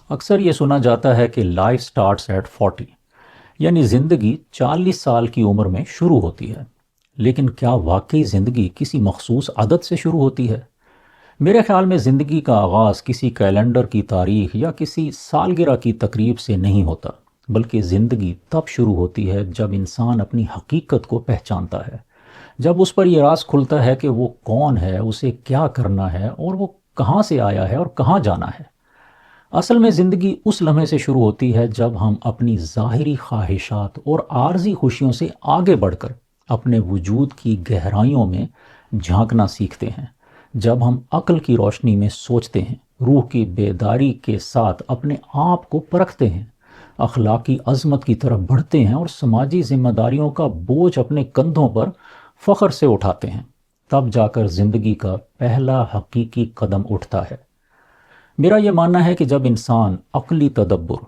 اکثر یہ سنا جاتا ہے کہ لائف سٹارٹس ایٹ 40، یعنی زندگی 40 سال کی عمر میں شروع ہوتی ہے۔ لیکن کیا واقعی زندگی کسی مخصوص عدد سے شروع ہوتی ہے؟ میرے خیال میں زندگی کا آغاز کسی کیلنڈر کی تاریخ یا کسی سالگرہ کی تقریب سے نہیں ہوتا، بلکہ زندگی تب شروع ہوتی ہے جب انسان اپنی حقیقت کو پہچانتا ہے، جب اس پر یہ راز کھلتا ہے کہ وہ کون ہے، اسے کیا کرنا ہے، اور وہ کہاں سے آیا ہے اور کہاں جانا ہے۔ اصل میں زندگی اس لمحے سے شروع ہوتی ہے جب ہم اپنی ظاہری خواہشات اور عارضی خوشیوں سے آگے بڑھ کر اپنے وجود کی گہرائیوں میں جھانکنا سیکھتے ہیں، جب ہم عقل کی روشنی میں سوچتے ہیں، روح کی بیداری کے ساتھ اپنے آپ کو پرکھتے ہیں، اخلاقی عظمت کی طرف بڑھتے ہیں اور سماجی ذمہ داریوں کا بوجھ اپنے کندھوں پر فخر سے اٹھاتے ہیں، تب جا کر زندگی کا پہلا حقیقی قدم اٹھتا ہے۔ میرا یہ ماننا ہے کہ جب انسان عقلی تدبر،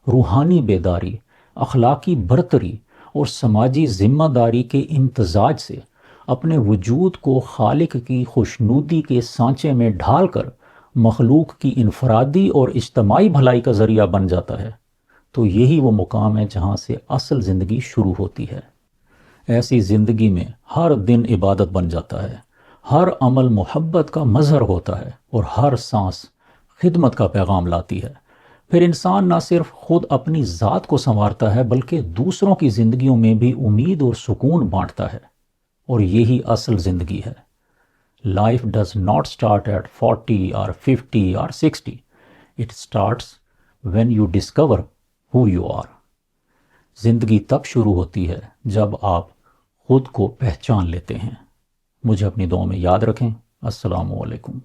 روحانی بیداری، اخلاقی برتری اور سماجی ذمہ داری کے امتزاج سے اپنے وجود کو خالق کی خوشنودی کے سانچے میں ڈھال کر مخلوق کی انفرادی اور اجتماعی بھلائی کا ذریعہ بن جاتا ہے، تو یہی وہ مقام ہے جہاں سے اصل زندگی شروع ہوتی ہے۔ ایسی زندگی میں ہر دن عبادت بن جاتا ہے، ہر عمل محبت کا مظہر ہوتا ہے اور ہر سانس خدمت کا پیغام لاتی ہے۔ پھر انسان نہ صرف خود اپنی ذات کو سنوارتا ہے بلکہ دوسروں کی زندگیوں میں بھی امید اور سکون بانٹتا ہے، اور یہی اصل زندگی ہے۔ Life does not start at 40 اور 50 اور 60، it starts when you discover who you are. زندگی تب شروع ہوتی ہے جب آپ خود کو پہچان لیتے ہیں۔ مجھے اپنی دعاؤں میں یاد رکھیں۔ السلام علیکم۔